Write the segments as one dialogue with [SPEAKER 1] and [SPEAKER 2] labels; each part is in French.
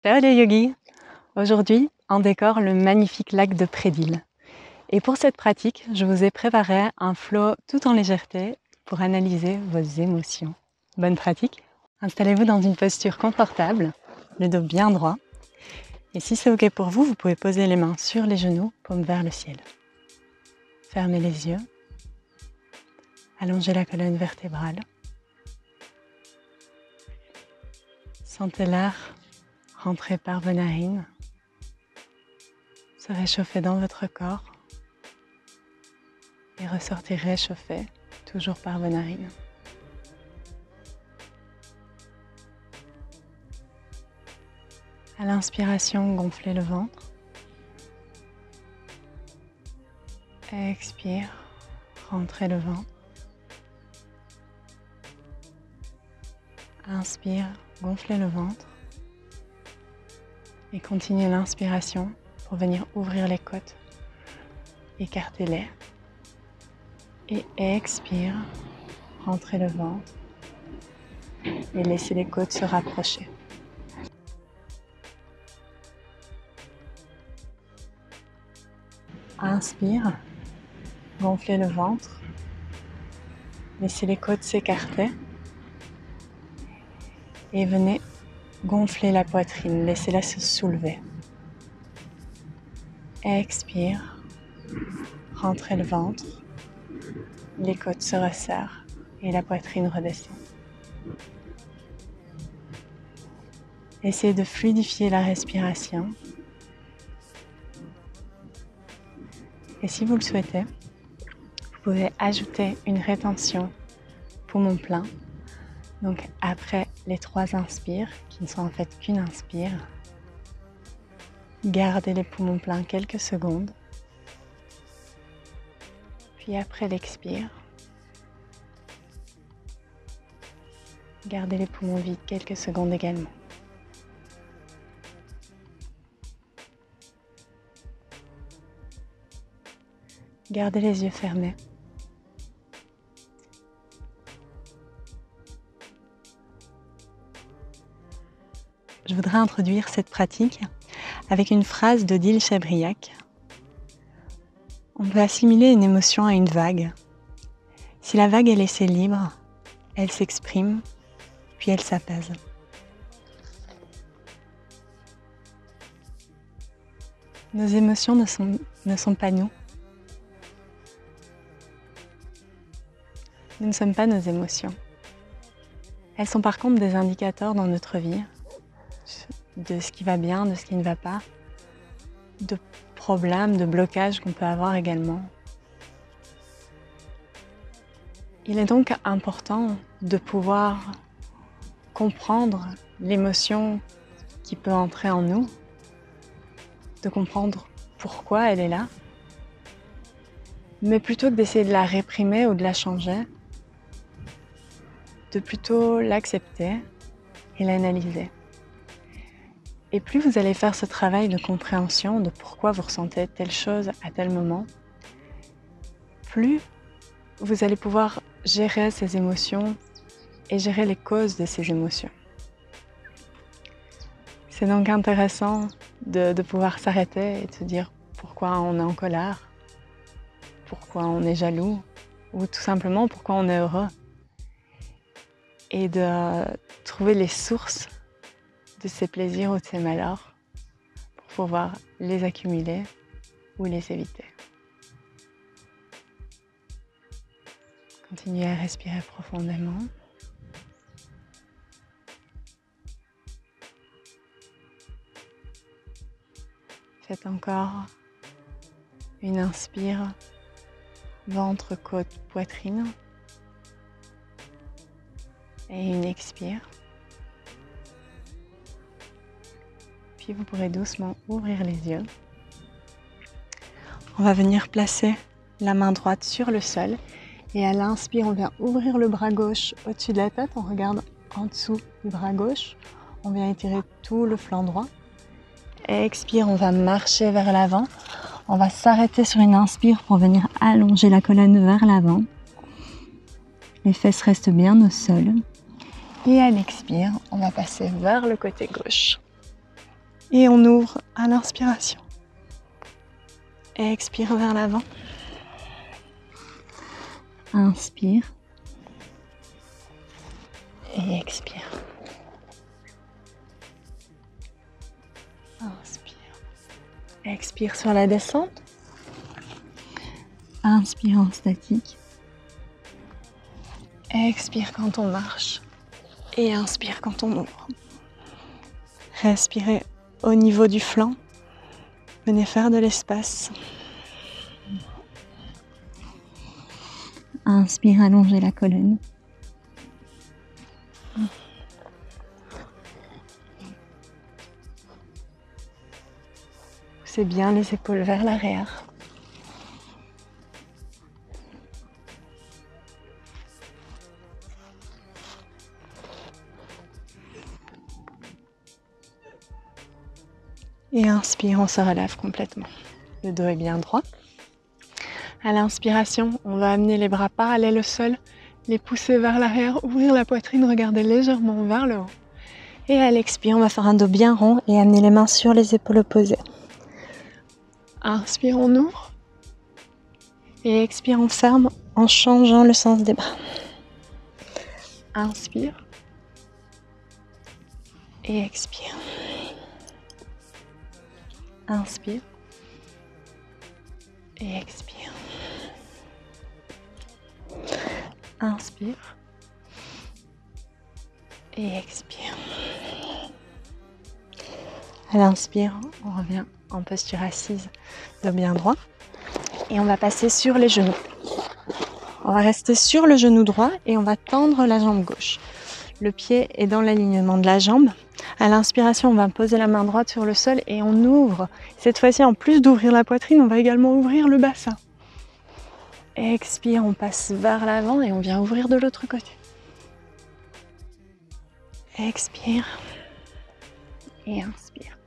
[SPEAKER 1] Ciao les yogis! Aujourd'hui, on décore le magnifique lac de Prédil. Et pour cette pratique, je vous ai préparé un flow tout en légèreté pour analyser vos émotions. Bonne pratique! Installez-vous dans une posture confortable, le dos bien droit. Et si c'est ok pour vous, vous pouvez poser les mains sur les genoux, paume vers le ciel. Fermez les yeux. Allongez la colonne vertébrale. Sentez l'air rentrer par vos narines, se réchauffer dans votre corps et ressortir réchauffé, toujours par vos narines. À l'inspiration, gonflez le ventre. Expire, rentrez le ventre. Inspire, gonflez le ventre. Et continuez l'inspiration pour venir ouvrir les côtes, écartez-les. Et expire, rentrez le ventre et laissez les côtes se rapprocher. Inspire, gonflez le ventre, laissez les côtes s'écarter et venez gonfler la poitrine, laissez-la se soulever. Expire, rentrez le ventre, les côtes se resserrent et la poitrine redescend. Essayez de fluidifier la respiration. Et si vous le souhaitez, vous pouvez ajouter une rétention poumon plein. Donc après les 3 inspires, qui ne sont en fait qu'une inspire, gardez les poumons pleins quelques secondes. Puis après l'expire, gardez les poumons vides quelques secondes également. Gardez les yeux fermés. Je voudrais introduire cette pratique avec une phrase d'Odile Chabriac. On peut assimiler une émotion à une vague. Si la vague est laissée libre, elle s'exprime, puis elle s'apaise. Nos émotions ne sont pas nous. Nous ne sommes pas nos émotions. Elles sont par contre des indicateurs dans notre vie de ce qui va bien, de ce qui ne va pas, de problèmes, de blocages qu'on peut avoir également. Il est donc important de pouvoir comprendre l'émotion qui peut entrer en nous, de comprendre pourquoi elle est là, mais plutôt que d'essayer de la réprimer ou de la changer, de plutôt l'accepter et l'analyser. Et plus vous allez faire ce travail de compréhension de pourquoi vous ressentez telle chose à tel moment, plus vous allez pouvoir gérer ces émotions et gérer les causes de ces émotions. C'est donc intéressant de pouvoir s'arrêter et de se dire pourquoi on est en colère, pourquoi on est jaloux, ou tout simplement pourquoi on est heureux. Et de trouver les sources de ces plaisirs ou de ces malheurs pour pouvoir les accumuler ou les éviter. Continuez à respirer profondément. Faites encore une inspire, ventre, côte, poitrine. Et une expire, puis vous pourrez doucement ouvrir les yeux. On va venir placer la main droite sur le sol. Et à l'inspire, on vient ouvrir le bras gauche au-dessus de la tête. On regarde en dessous du bras gauche. On vient étirer tout le flanc droit. Expire, on va marcher vers l'avant. On va s'arrêter sur une inspire pour venir allonger la colonne vers l'avant. Les fesses restent bien au sol. Et à l'expire, on va passer vers le côté gauche. Et on ouvre à l'inspiration. Expire vers l'avant. Inspire. Et expire. Inspire. Expire sur la descente. Inspire en statique. Expire quand on marche. Et inspire quand on ouvre. Respirez au niveau du flanc. Venez faire de l'espace. Inspire, allongez la colonne. Poussez bien les épaules vers l'arrière. Et inspire, on se relève complètement. Le dos est bien droit. À l'inspiration, on va amener les bras parallèles au sol, les pousser vers l'arrière, ouvrir la poitrine, regarder légèrement vers le haut. Et à l'expire, on va faire un dos bien rond et amener les mains sur les épaules opposées. Inspire, on ouvre. Et expire, on ferme en changeant le sens des bras. Inspire. Et expire. Inspire. Et expire. Inspire. Et expire. À l'inspire, on revient en posture assise, dos bien droit. Et on va passer sur les genoux. On va rester sur le genou droit et on va tendre la jambe gauche. Le pied est dans l'alignement de la jambe. À l'inspiration, on va poser la main droite sur le sol et on ouvre. Cette fois-ci, en plus d'ouvrir la poitrine, on va également ouvrir le bassin. Expire, on passe vers l'avant et on vient ouvrir de l'autre côté. Expire et inspire.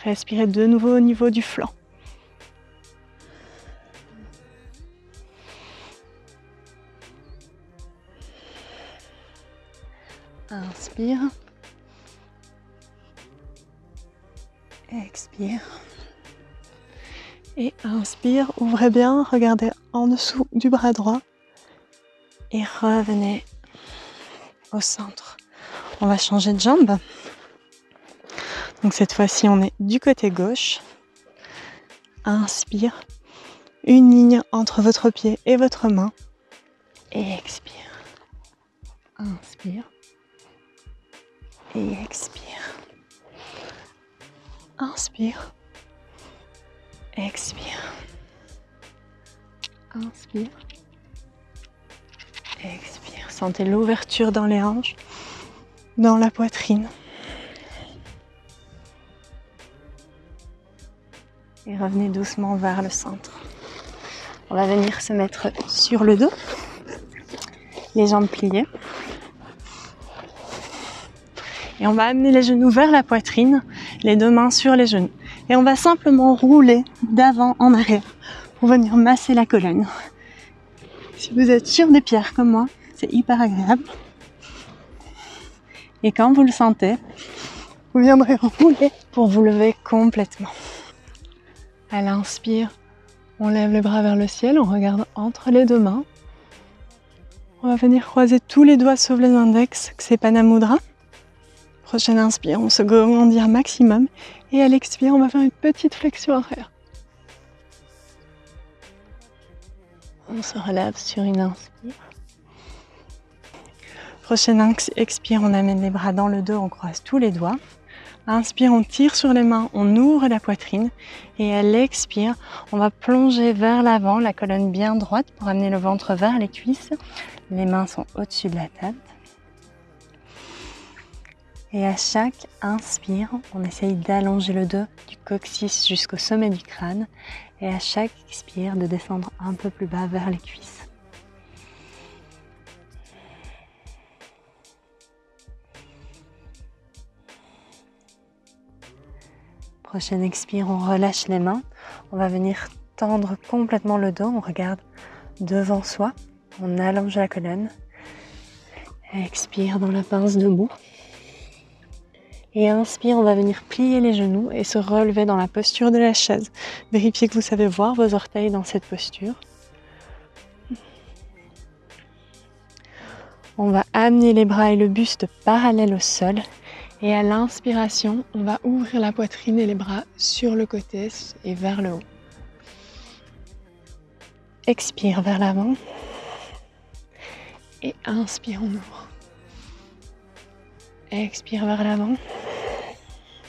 [SPEAKER 1] Respirez de nouveau au niveau du flanc. Inspire. Expire. Et inspire, ouvrez bien, regardez en dessous du bras droit. Et revenez au centre. On va changer de jambe. Donc cette fois-ci, on est du côté gauche. Inspire. Une ligne entre votre pied et votre main. Et expire. Inspire. Et expire. Inspire. Expire. Inspire. Expire. Sentez l'ouverture dans les hanches, dans la poitrine. Et revenez doucement vers le centre. On va venir se mettre sur le dos, les jambes pliées. Et on va amener les genoux vers la poitrine, les deux mains sur les genoux. Et on va simplement rouler d'avant en arrière pour venir masser la colonne. Si vous êtes sur des pierres comme moi, c'est hyper agréable. Et quand vous le sentez, vous viendrez rouler pour vous lever complètement. À l'inspire, on lève les bras vers le ciel, on regarde entre les deux mains. On va venir croiser tous les doigts sauf les index, Ksepana Mudra. Prochaine inspire, on se grandit un maximum. Et à l'expire, on va faire une petite flexion arrière. On se relève sur une inspire. Prochaine expire, on amène les bras dans le dos, on croise tous les doigts. Inspire, on tire sur les mains, on ouvre la poitrine. Et à l'expire, on va plonger vers l'avant, la colonne bien droite pour amener le ventre vers les cuisses. Les mains sont au-dessus de la tête. Et à chaque inspire, on essaye d'allonger le dos du coccyx jusqu'au sommet du crâne. Et à chaque expire, de descendre un peu plus bas vers les cuisses. Prochaine expire, on relâche les mains. On va venir tendre complètement le dos. On regarde devant soi. On allonge la colonne. Expire dans la pince debout. Et inspire, on va venir plier les genoux et se relever dans la posture de la chaise. Vérifiez que vous savez voir vos orteils dans cette posture. On va amener les bras et le buste parallèles au sol. Et à l'inspiration, on va ouvrir la poitrine et les bras sur le côté et vers le haut. Expire vers l'avant. Et inspire, on ouvre. Expire vers l'avant.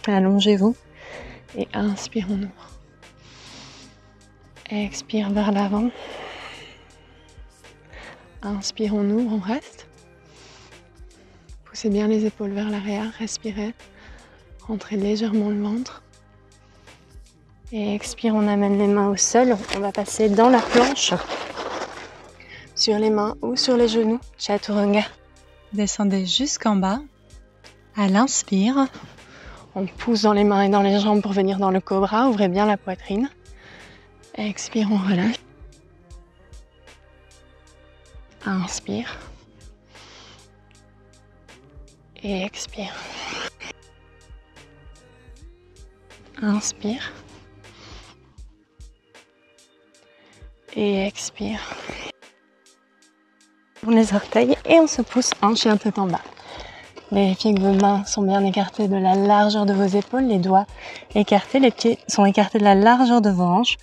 [SPEAKER 1] Allongez-vous. Et inspire, on ouvre. Expire vers l'avant. Inspire, on ouvre, on reste. Poussez bien les épaules vers l'arrière, respirez. Rentrez légèrement le ventre. Et expire, on amène les mains au sol. On va passer dans la planche. Sur les mains ou sur les genoux. Chaturanga. Descendez jusqu'en bas. À l'inspire, on pousse dans les mains et dans les jambes pour venir dans le cobra. Ouvrez bien la poitrine. Expire, on relâche. Inspire. Et expire. Inspire. Et expire. On les orteils et on se pousse en chien tête en bas. Vérifiez que vos mains sont bien écartées de la largeur de vos épaules, les doigts écartés, les pieds sont écartés de la largeur de vos hanches.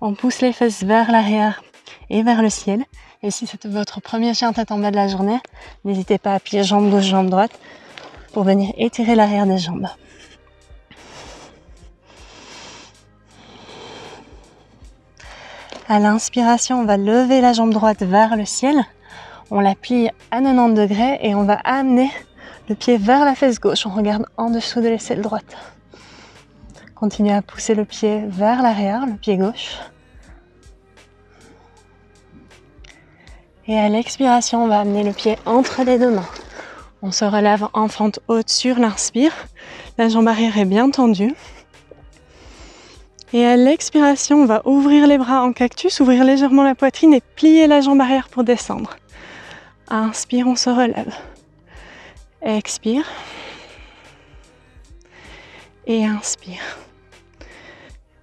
[SPEAKER 1] On pousse les fesses vers l'arrière et vers le ciel. Et si c'est votre premier chien tête en bas de la journée, n'hésitez pas à plier jambe gauche, jambe droite pour venir étirer l'arrière des jambes. À l'inspiration, on va lever la jambe droite vers le ciel. On la plie à 90 degrés et on va amener le pied vers la fesse gauche. On regarde en dessous de l'aisselle droite. Continuez à pousser le pied vers l'arrière, le pied gauche. Et à l'expiration, on va amener le pied entre les deux mains. On se relève en fente haute sur l'inspire. La jambe arrière est bien tendue. Et à l'expiration, on va ouvrir les bras en cactus, ouvrir légèrement la poitrine et plier la jambe arrière pour descendre. Inspire, on se relève. Expire. Et inspire.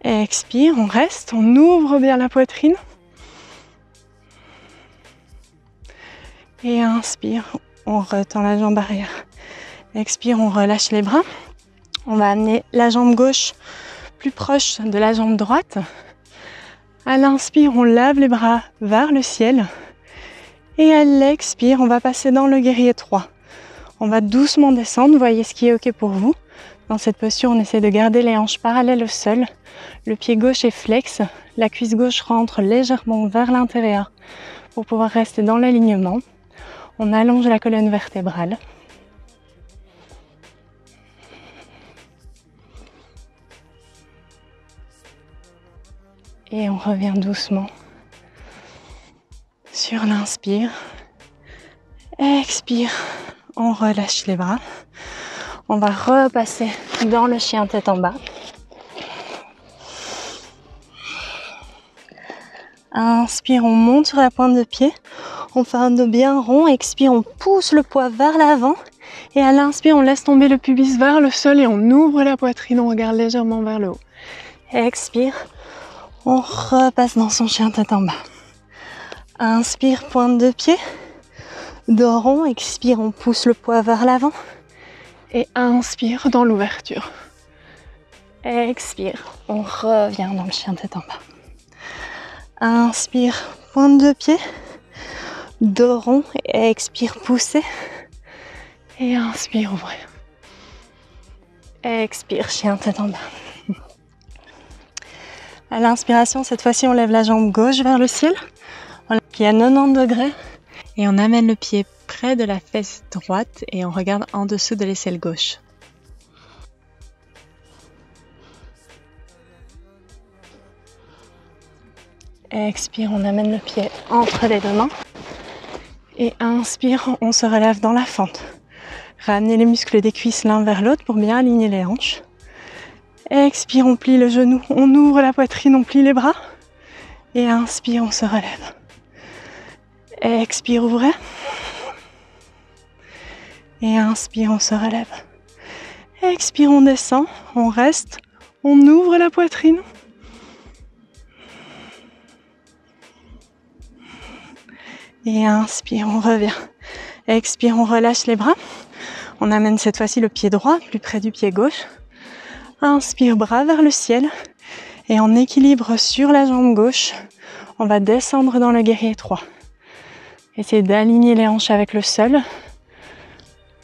[SPEAKER 1] Expire, on reste, on ouvre bien la poitrine. Et inspire, on retend la jambe arrière. Expire, on relâche les bras. On va amener la jambe gauche plus proche de la jambe droite. À l'inspire, on lève les bras vers le ciel. Et à l'expire, on va passer dans le guerrier 3. On va doucement descendre, voyez ce qui est ok pour vous. Dans cette posture, on essaie de garder les hanches parallèles au sol. Le pied gauche est flex, la cuisse gauche rentre légèrement vers l'intérieur pour pouvoir rester dans l'alignement. On allonge la colonne vertébrale. Et on revient doucement sur l'inspire. Expire, on relâche les bras. On va repasser dans le chien tête en bas. Inspire, on monte sur la pointe de pied. On fait un dos bien rond. Expire, on pousse le poids vers l'avant. Et à l'inspire, on laisse tomber le pubis vers le sol et on ouvre la poitrine. On regarde légèrement vers le haut. Expire, on repasse dans son chien tête en bas. Inspire, pointe de pied. Dos rond. Expire, on pousse le poids vers l'avant. Et inspire dans l'ouverture. Expire, on revient dans le chien tête en bas. Inspire, pointe de pied, dos rond, et expire, pousser. Et inspire, ouvrir. Expire, chien tête en bas. À l'inspiration, cette fois-ci, on lève la jambe gauche vers le ciel. On la plie à 90 degrés. Et on amène le pied près de la fesse droite et on regarde en dessous de l'aisselle gauche. Expire, on amène le pied entre les deux mains. Et inspire, on se relève dans la fente. Ramenez les muscles des cuisses l'un vers l'autre pour bien aligner les hanches. Expire, on plie le genou, on ouvre la poitrine, on plie les bras. Et inspire, on se relève. Expire, ouvrez. Et inspire, on se relève. Expire, on descend, on reste, on ouvre la poitrine. Et inspire, on revient. Expire, on relâche les bras. On amène cette fois-ci le pied droit plus près du pied gauche. Inspire, bras vers le ciel. Et en équilibre sur la jambe gauche, on va descendre dans le guerrier 3. Essayez d'aligner les hanches avec le sol.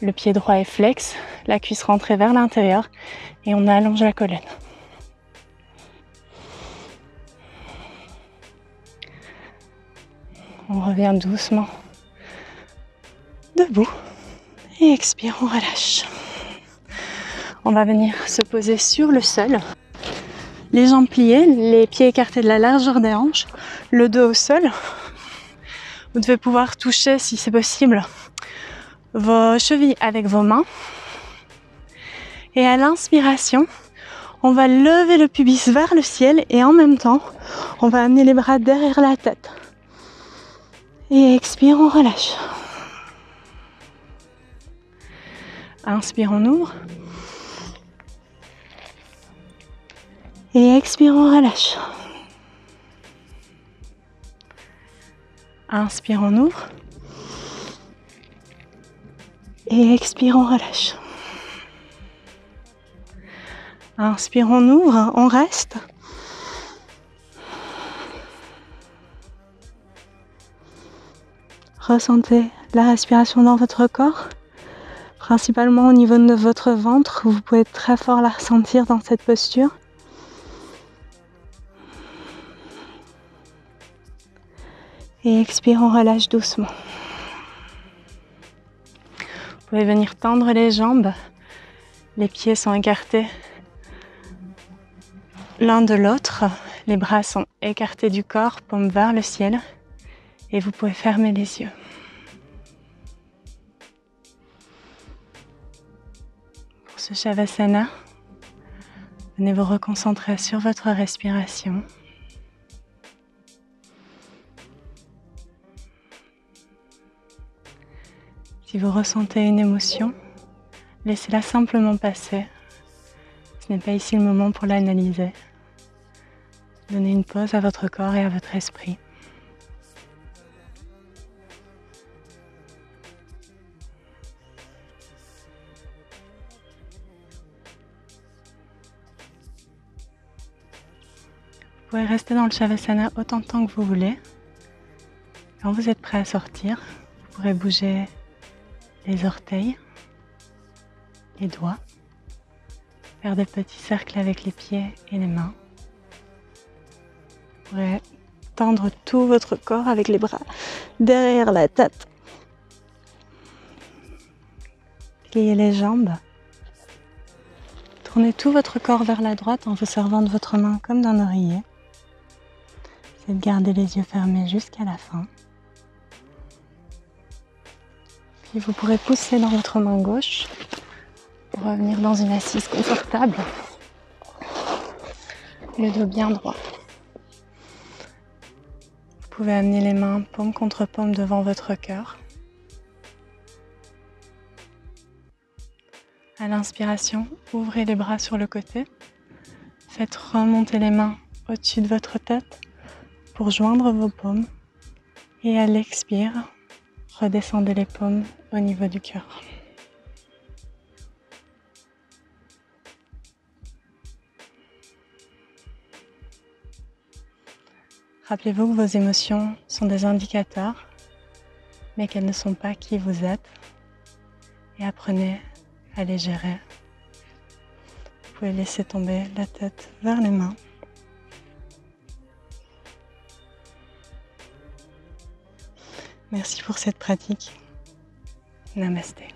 [SPEAKER 1] Le pied droit est flex, la cuisse rentrée vers l'intérieur et on allonge la colonne. On revient doucement debout et expire, on relâche. On va venir se poser sur le sol, les jambes pliées, les pieds écartés de la largeur des hanches, le dos au sol. Vous devez pouvoir toucher, si c'est possible, vos chevilles avec vos mains. Et à l'inspiration, on va lever le pubis vers le ciel et en même temps, on va amener les bras derrière la tête. Et expire, on relâche. Inspire, on ouvre. Et expire, on relâche. Inspire, on ouvre. Et expire, on relâche. Inspire, on ouvre, on reste. Ressentez la respiration dans votre corps, principalement au niveau de votre ventre. Vous pouvez très fort la ressentir dans cette posture. Et expire, on relâche doucement. Vous pouvez venir tendre les jambes. Les pieds sont écartés l'un de l'autre. Les bras sont écartés du corps, paume vers le ciel. Et vous pouvez fermer les yeux. Pour ce Shavasana, venez vous reconcentrer sur votre respiration. Si vous ressentez une émotion, laissez-la simplement passer. Ce n'est pas ici le moment pour l'analyser. Donnez une pause à votre corps et à votre esprit. Vous pouvez rester dans le Shavasana autant de temps que vous voulez. Quand vous êtes prêt à sortir, vous pourrez bouger les orteils, les doigts, faire des petits cercles avec les pieds et les mains. Vous pourrez tendre tout votre corps avec les bras derrière la tête. Pliez les jambes. Tournez tout votre corps vers la droite en vous servant de votre main comme d'un oreiller. Essayez de garder les yeux fermés jusqu'à la fin. Puis vous pourrez pousser dans votre main gauche pour revenir dans une assise confortable. Le dos bien droit. Vous pouvez amener les mains paume contre paume devant votre cœur. À l'inspiration, ouvrez les bras sur le côté. Faites remonter les mains au-dessus de votre tête pour joindre vos paumes. Et à l'expire, redescendez les paumes au niveau du cœur. Rappelez-vous que vos émotions sont des indicateurs, mais qu'elles ne sont pas qui vous êtes. Et apprenez à les gérer. Vous pouvez laisser tomber la tête vers les mains. Merci pour cette pratique. Namasté.